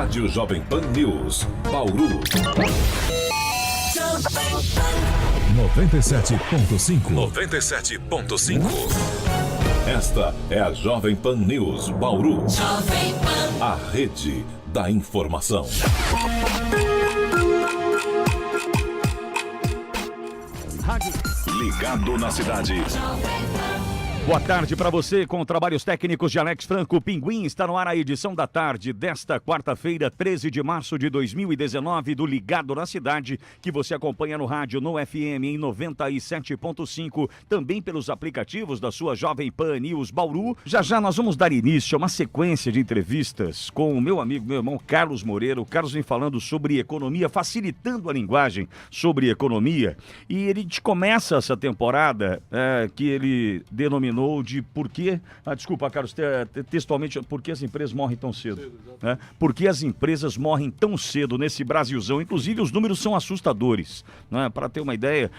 Rádio Jovem Pan News, Bauru. 97.5. 97.5. Esta é a Jovem Pan News, Bauru. A rede da informação. Ligado na cidade. Boa tarde para você, com trabalhos técnicos de Alex Franco. O Pinguim está no ar, a edição da tarde desta quarta-feira, 13 de março de 2019, do Ligado na Cidade, que você acompanha no rádio, no FM em 97.5, também pelos aplicativos da sua Jovem Pan News Bauru. Já já nós vamos dar início a uma sequência de entrevistas com o meu amigo, meu irmão Carlos Moreira. O Carlos vem falando sobre economia, facilitando a linguagem sobre economia. E ele começa essa temporada que ele denominou de por que, desculpa, Carlos, textualmente, por que as empresas morrem tão cedo, né? Por que as empresas morrem tão cedo nesse Brasilzão? Inclusive, os números são assustadores, né? Para ter uma ideia,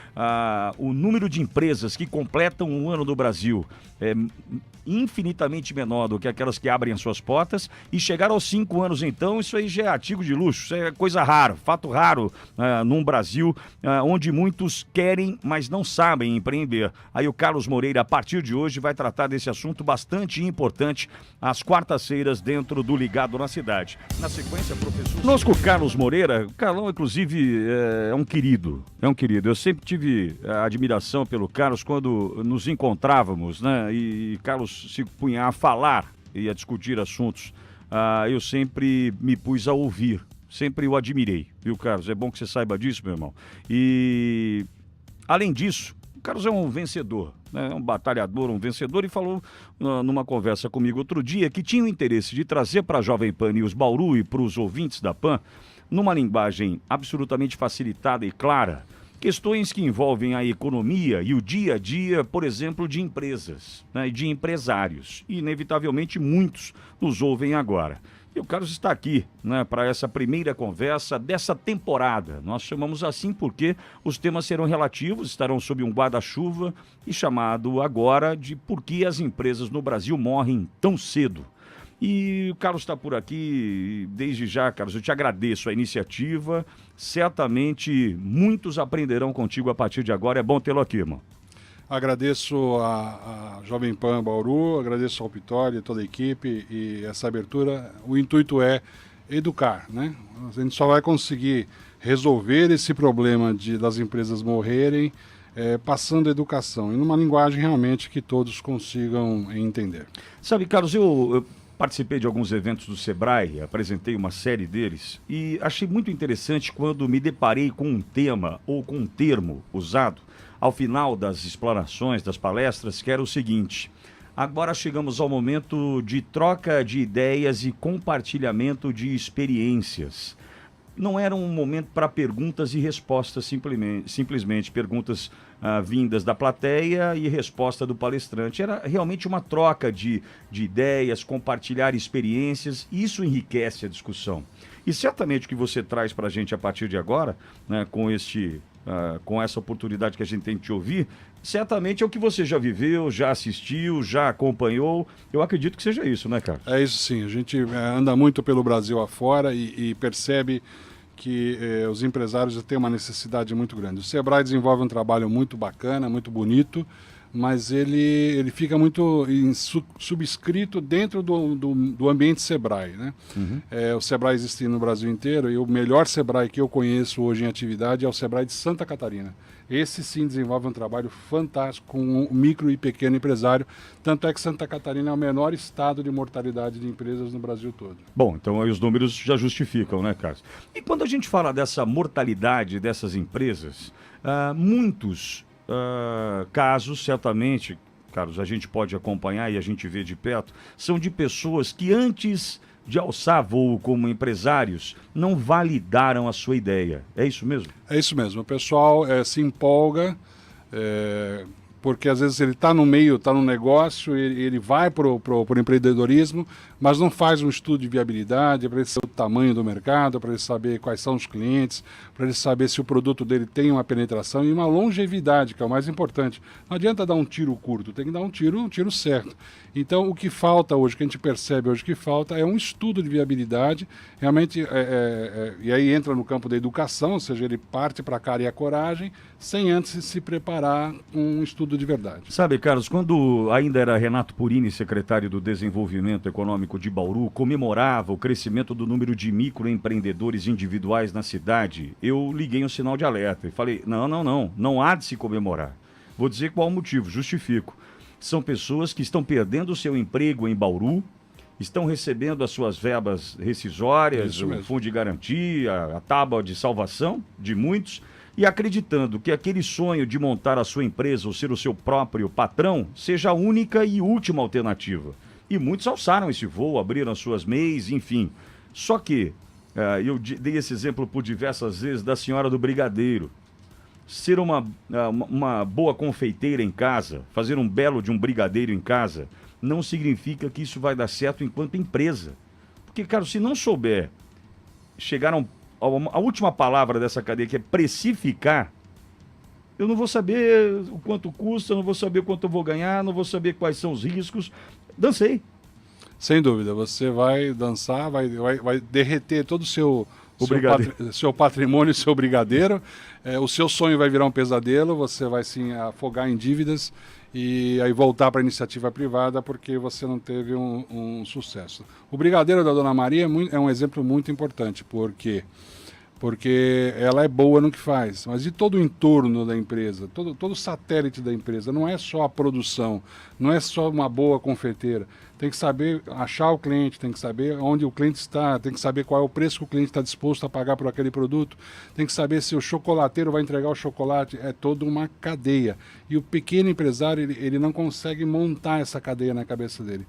o número de empresas que completam um ano no Brasil é infinitamente menor do que aquelas que abrem as suas portas, e chegar aos 5 anos, então, isso aí já é artigo de luxo, isso é coisa rara, fato raro num Brasil onde muitos querem, mas não sabem empreender. Aí o Carlos Moreira, a partir de hoje, vai tratar desse assunto bastante importante às quartas-feiras dentro do Ligado na Cidade. Na sequência, professor... Conosco, Carlos Moreira. O Carlão, inclusive, é um querido. Eu sempre tive admiração pelo Carlos quando nos encontrávamos, né? E Carlos se punha a falar e a discutir assuntos. Eu sempre me pus a ouvir. Sempre o admirei, viu, Carlos? É bom que você saiba disso, meu irmão. E, além disso, o Carlos é um vencedor, né? Um batalhador, um vencedor, e falou numa conversa comigo outro dia que tinha o interesse de trazer para a Jovem Pan News Bauru e para os ouvintes da PAN, numa linguagem absolutamente facilitada e clara, questões que envolvem a economia e o dia a dia, por exemplo, de empresas, né, e de empresários. E, inevitavelmente, muitos nos ouvem agora. E o Carlos está aqui, né, para essa primeira conversa dessa temporada. Nós chamamos assim porque os temas serão relativos, estarão sob um guarda-chuva e chamado agora de por que as empresas no Brasil morrem tão cedo. E o Carlos está por aqui, desde já, Carlos, eu te agradeço a iniciativa. Certamente muitos aprenderão contigo a partir de agora. É bom tê-lo aqui, irmão. Agradeço a Jovem Pan Bauru, agradeço ao Pitório e toda a equipe e essa abertura. O intuito é educar, né? A gente só vai conseguir resolver esse problema das empresas morrerem passando educação e numa linguagem realmente que todos consigam entender. Sabe, Carlos, eu participei de alguns eventos do Sebrae, apresentei uma série deles e achei muito interessante quando me deparei com um tema ou com um termo usado ao final das explanações, das palestras, que era o seguinte: agora chegamos ao momento de troca de ideias e compartilhamento de experiências. Não era um momento para perguntas e respostas, simplesmente perguntas vindas da plateia e resposta do palestrante. Era realmente uma troca de ideias, compartilhar experiências. Isso enriquece a discussão. E certamente o que você traz para a gente a partir de agora, né, com essa oportunidade que a gente tem de te ouvir, certamente é o que você já viveu, já assistiu, já acompanhou. Eu acredito que seja isso, né, Carlos? É isso sim. A gente anda muito pelo Brasil afora e percebe que os empresários têm uma necessidade muito grande. O Sebrae desenvolve um trabalho muito bacana, muito bonito, mas ele fica muito subscrito dentro do ambiente Sebrae, né? Uhum. O Sebrae existe no Brasil inteiro e o melhor Sebrae que eu conheço hoje em atividade é o Sebrae de Santa Catarina. Esse sim desenvolve um trabalho fantástico com o micro e pequeno empresário, tanto é que Santa Catarina é o menor estado de mortalidade de empresas no Brasil todo. Bom, então aí os números já justificam, né, Carlos? E quando a gente fala dessa mortalidade dessas empresas, muitos casos, certamente, Carlos, a gente pode acompanhar e a gente vê de perto, são de pessoas que antes de alçar voo como empresários não validaram a sua ideia. É isso mesmo? É isso mesmo. O pessoal se empolga, porque às vezes ele está no meio, está no negócio, ele vai para o empreendedorismo, mas não faz um estudo de viabilidade para ele saber o tamanho do mercado, para ele saber quais são os clientes, para ele saber se o produto dele tem uma penetração e uma longevidade, que é o mais importante. Não adianta dar um tiro curto, tem que dar um tiro certo. Então, o que falta hoje, o que a gente percebe hoje que falta, é um estudo de viabilidade, realmente, e aí entra no campo da educação, ou seja, ele parte para a cara e a coragem, sem antes se preparar um estudo de verdade. Sabe, Carlos, quando ainda era Renato Purini, secretário do Desenvolvimento Econômico de Bauru, comemorava o crescimento do número de microempreendedores individuais na cidade, eu liguei um sinal de alerta e falei, não há de se comemorar. Vou dizer qual o motivo, justifico. São pessoas que estão perdendo o seu emprego em Bauru, estão recebendo as suas verbas rescisórias, o fundo de garantia, a tábua de salvação de muitos, e acreditando que aquele sonho de montar a sua empresa ou ser o seu próprio patrão seja a única e última alternativa. E muitos alçaram esse voo, abriram as suas MEIs, enfim. Só que, eu dei esse exemplo por diversas vezes da senhora do brigadeiro. Ser uma boa confeiteira em casa, fazer um belo de um brigadeiro em casa, não significa que isso vai dar certo enquanto empresa. Porque, cara, se não souber chegar a última palavra dessa cadeia, que é precificar, eu não vou saber o quanto custa, não vou saber quanto eu vou ganhar, não vou saber quais são os riscos. Dancei. Sem dúvida, você vai dançar, vai derreter todo o seu patrimônio, seu brigadeiro, o seu sonho vai virar um pesadelo, você vai se afogar em dívidas e aí voltar para a iniciativa privada porque você não teve um sucesso. O brigadeiro da Dona Maria é um exemplo muito importante, porque ela é boa no que faz, mas e todo o entorno da empresa, todo o satélite da empresa, não é só a produção, não é só uma boa confeiteira, tem que saber achar o cliente, tem que saber onde o cliente está, tem que saber qual é o preço que o cliente está disposto a pagar por aquele produto, tem que saber se o chocolateiro vai entregar o chocolate, é toda uma cadeia. E o pequeno empresário, ele não consegue montar essa cadeia na cabeça dele.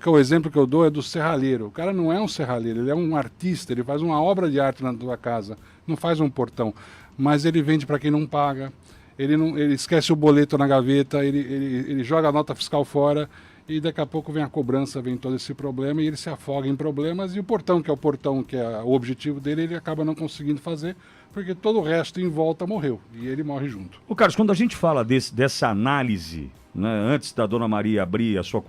O exemplo que eu dou é do serralheiro. O cara não é um serralheiro, ele é um artista, ele faz uma obra de arte na tua casa, não faz um portão, mas ele vende para quem não paga, ele esquece o boleto na gaveta, ele joga a nota fiscal fora, e daqui a pouco vem a cobrança, vem todo esse problema, e ele se afoga em problemas, e o portão, que é o objetivo dele, ele acaba não conseguindo fazer, porque todo o resto em volta morreu, e ele morre junto. Ô Carlos, quando a gente fala dessa análise, né, antes da Dona Maria abrir a sua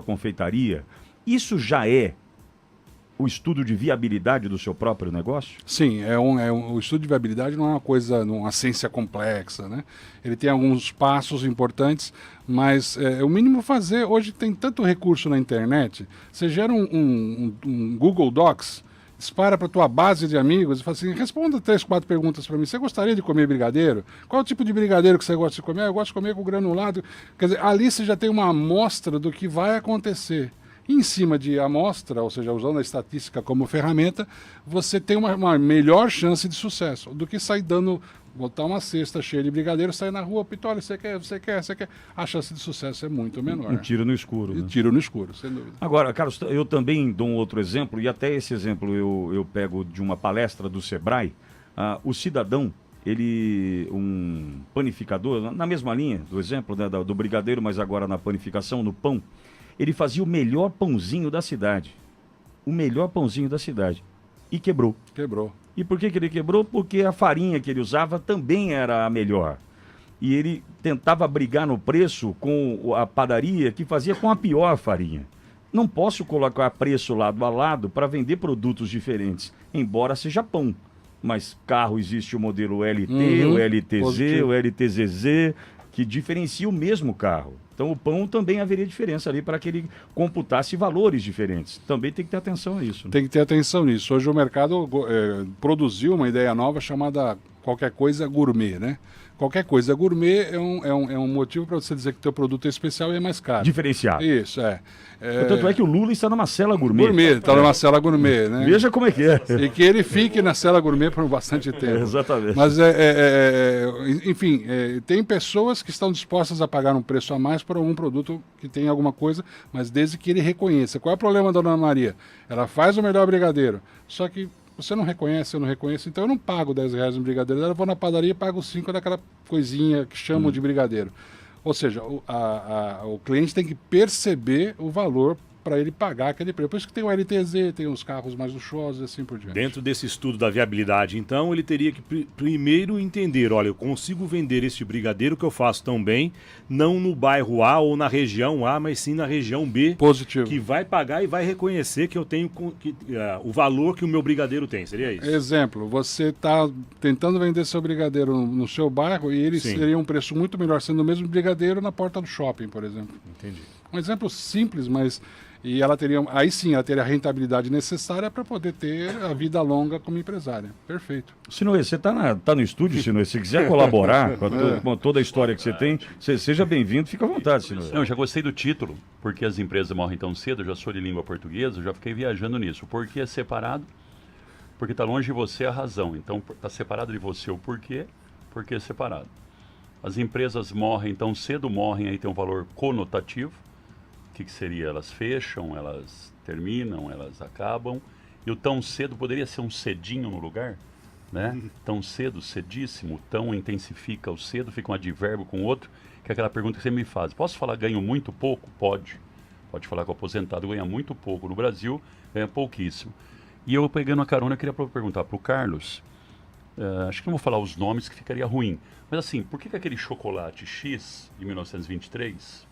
confeitaria, isso já é o estudo de viabilidade do seu próprio negócio? Sim, o estudo de viabilidade não é uma coisa, uma ciência complexa, né? Ele tem alguns passos importantes, mas o mínimo fazer. Hoje tem tanto recurso na internet, você gera um Google Docs, dispara para a tua base de amigos e fala assim, responda 3, 4 perguntas para mim. Você gostaria de comer brigadeiro? Qual é o tipo de brigadeiro que você gosta de comer? Eu gosto de comer com granulado. Quer dizer, ali você já tem uma amostra do que vai acontecer. Em cima de amostra, ou seja, usando a estatística como ferramenta, você tem uma melhor chance de sucesso do que sair botar uma cesta cheia de brigadeiro, sair na rua, Pitoli, você quer. A chance de sucesso é muito menor. Um tiro no escuro. Né? Tiro no escuro, sem dúvida. Agora, Carlos, eu também dou um outro exemplo, e até esse exemplo eu pego de uma palestra do Sebrae. O cidadão, um panificador, na mesma linha do exemplo, né, do brigadeiro, mas agora na panificação, no pão, ele fazia o melhor pãozinho da cidade. O melhor pãozinho da cidade. E quebrou. Quebrou. E por que ele quebrou? Porque a farinha que ele usava também era a melhor. E ele tentava brigar no preço com a padaria que fazia com a pior farinha. Não posso colocar preço lado a lado para vender produtos diferentes, embora seja pão. Mas carro existe o modelo LT, o LTZ, positivo. O LTZZ, que diferencia o mesmo carro. Então o pão também haveria diferença ali para que ele computasse valores diferentes. Também tem que ter atenção a isso. Né? Tem que ter atenção nisso. Hoje o mercado produziu uma ideia nova chamada qualquer coisa gourmet, né? Qualquer coisa gourmet é um motivo para você dizer que o teu produto é especial e é mais caro. Diferenciado. Isso, Tanto é que o Lula está numa cela gourmet. Está numa cela gourmet, né? Veja como é que é. E que ele fique na cela gourmet por bastante tempo. Exatamente. Mas, enfim, tem pessoas que estão dispostas a pagar um preço a mais por algum produto que tem alguma coisa, mas desde que ele reconheça. Qual é o problema da Dona Maria? Ela faz o melhor brigadeiro, só que você não reconhece, eu não reconheço, então eu não pago R$10 no brigadeiro. Eu vou na padaria e pago 5 daquela coisinha que chamam de brigadeiro. Ou seja, o cliente tem que perceber o valor para ele pagar aquele preço. Por isso que tem o LTZ, tem os carros mais luxuosos e assim por diante. Dentro desse estudo da viabilidade, então, ele teria que primeiro entender, olha, eu consigo vender este brigadeiro que eu faço tão bem, não no bairro A ou na região A, mas sim na região B. Positivo. Que vai pagar e vai reconhecer que eu tenho o valor que o meu brigadeiro tem, seria isso? Exemplo, você está tentando vender seu brigadeiro no seu bairro e ele seria um preço muito melhor sendo o mesmo brigadeiro na porta do shopping, por exemplo. Entendi. Um exemplo simples, mas e ela teria, aí sim, ela teria a rentabilidade necessária para poder ter a vida longa como empresária. Perfeito. Sinoe, você está no estúdio, Sinoe. Se quiser colaborar com toda a história que você tem, seja bem-vindo, fica à vontade, Sinoe. Não, já gostei do título, porque as empresas morrem tão cedo, eu já sou de língua portuguesa, eu já fiquei viajando nisso. Por que é separado? Porque está longe de você a razão. Então, está separado de você o porquê, porque é separado. As empresas morrem tão cedo, morrem aí tem um valor conotativo. O que seria? Elas fecham, elas terminam, elas acabam. E o tão cedo poderia ser um cedinho no lugar, né? Tão cedo, cedíssimo, tão intensifica o cedo, fica um advérbio com outro, que é aquela pergunta que você me faz. Posso falar ganho muito pouco? Pode. Pode falar que o aposentado ganha muito pouco. No Brasil, ganha pouquíssimo. E eu, pegando a carona, eu queria perguntar para o Carlos, acho que não vou falar os nomes, que ficaria ruim. Mas assim, por que aquele chocolate X, de 1923...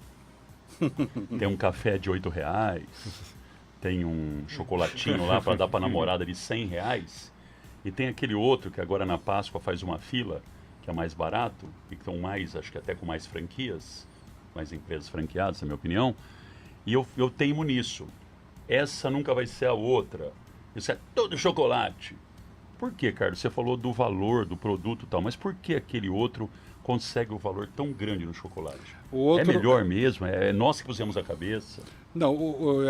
tem um café de R$8, tem um chocolatinho lá para dar para namorada de R$100, e tem aquele outro que agora na Páscoa faz uma fila, que é mais barato, e que estão mais, acho que até com mais franquias, mais empresas franqueadas, na minha opinião, e eu teimo nisso. Essa nunca vai ser a outra. Isso é todo chocolate. Por que, Carlos? Você falou do valor do produto e tal, mas por que aquele outro consegue o valor tão grande no chocolate? É melhor mesmo? É nós que pusemos a cabeça? Não,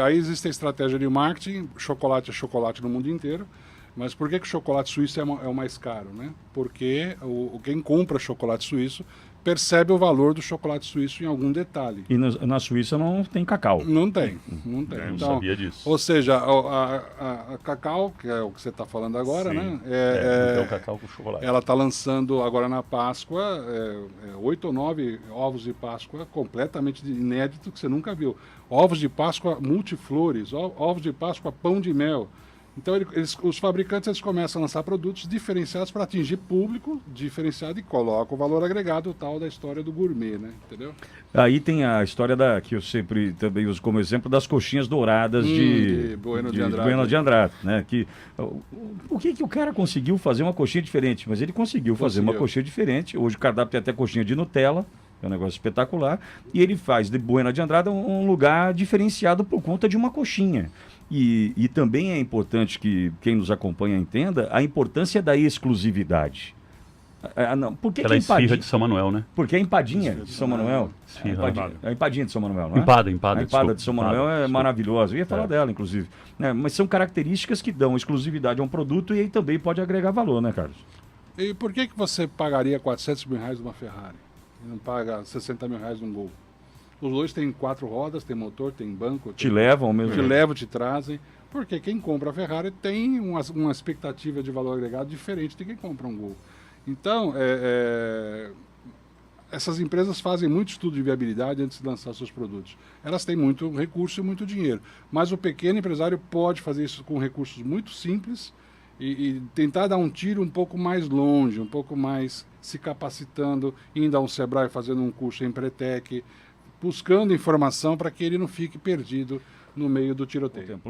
aí existe a estratégia de marketing, chocolate é chocolate no mundo inteiro, mas por que o chocolate suíço é o mais caro, né? Porque quem compra chocolate suíço percebe o valor do chocolate suíço em algum detalhe. E na Suíça não tem cacau. Não tem. Eu não sabia disso. Ou seja, a cacau, que é o que você está falando agora, né? É o cacau com chocolate. Ela está lançando agora na Páscoa 8 ou 9 ovos de Páscoa completamente inédito que você nunca viu. Ovos de Páscoa multiflores, ovos de Páscoa pão de mel. Então, os fabricantes começam a lançar produtos diferenciados para atingir público diferenciado e colocam o valor agregado tal da história do gourmet, né? Entendeu? Aí tem a história que eu sempre também uso como exemplo das coxinhas douradas de Bueno de Andrade, né? Por que o cara conseguiu fazer uma coxinha diferente? Mas ele conseguiu fazer uma coxinha diferente. Hoje o cardápio tem até coxinha de Nutella. É um negócio espetacular. E ele faz de Bueno de Andrade um lugar diferenciado por conta de uma coxinha. E também é importante que quem nos acompanha entenda a importância da exclusividade. Por que ela é esfirra de São Manuel, né? Porque a empadinha de São Manuel. A empadinha de São Manuel, não é? Empada. A empada de São Manuel é maravilhosa. Eu ia falar dela, inclusive. Mas são características que dão exclusividade a um produto e aí também pode agregar valor, né, Carlos? E por que você pagaria R$400 mil numa Ferrari? E não paga R$60 mil num Gol? Os dois têm 4 rodas, tem motor, tem banco. Te levam mesmo? Te levam, te trazem. Porque quem compra a Ferrari tem uma expectativa de valor agregado diferente de quem compra um Gol. Então, essas empresas fazem muito estudo de viabilidade antes de lançar seus produtos. Elas têm muito recurso e muito dinheiro. Mas o pequeno empresário pode fazer isso com recursos muito simples e tentar dar um tiro um pouco mais longe, um pouco mais se capacitando, indo a um Sebrae, fazendo um curso em Pretec, buscando informação para que ele não fique perdido no meio do tiroteio.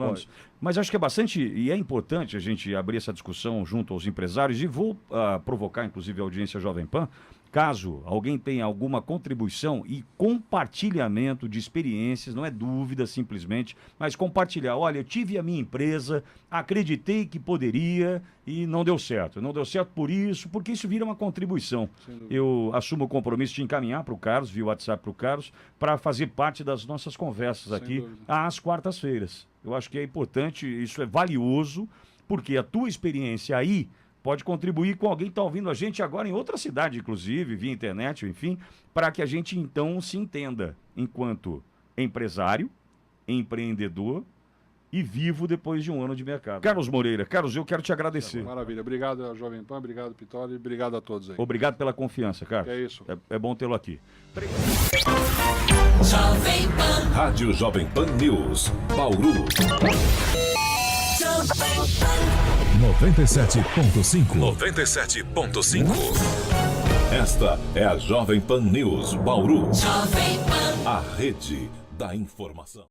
Mas acho que é bastante e é importante a gente abrir essa discussão junto aos empresários e vou provocar inclusive a audiência Jovem Pan, caso alguém tenha alguma contribuição e compartilhamento de experiências, não é dúvida simplesmente, mas compartilhar, olha, eu tive a minha empresa, acreditei que poderia e não deu certo. Não deu certo por isso, porque isso vira uma contribuição. Eu assumo o compromisso de encaminhar para o Carlos, via WhatsApp para o Carlos, para fazer parte das nossas conversas aqui às quartas-feiras. Eu acho que é importante, isso é valioso, porque a tua experiência aí pode contribuir com alguém que está ouvindo a gente agora em outra cidade, inclusive, via internet, enfim, para que a gente então se entenda enquanto empresário, empreendedor e vivo depois de um ano de mercado. Carlos Moreira, Carlos, eu quero te agradecer. Maravilha. Obrigado, Jovem Pan, obrigado, Pitoli, obrigado a todos aí. Obrigado pela confiança, Carlos. É isso. É bom tê-lo aqui. Jovem Pan. Rádio Jovem Pan News, Bauru. 97.5. 97.5. Esta é a Jovem Pan News, Bauru. Jovem Pan. A rede da informação.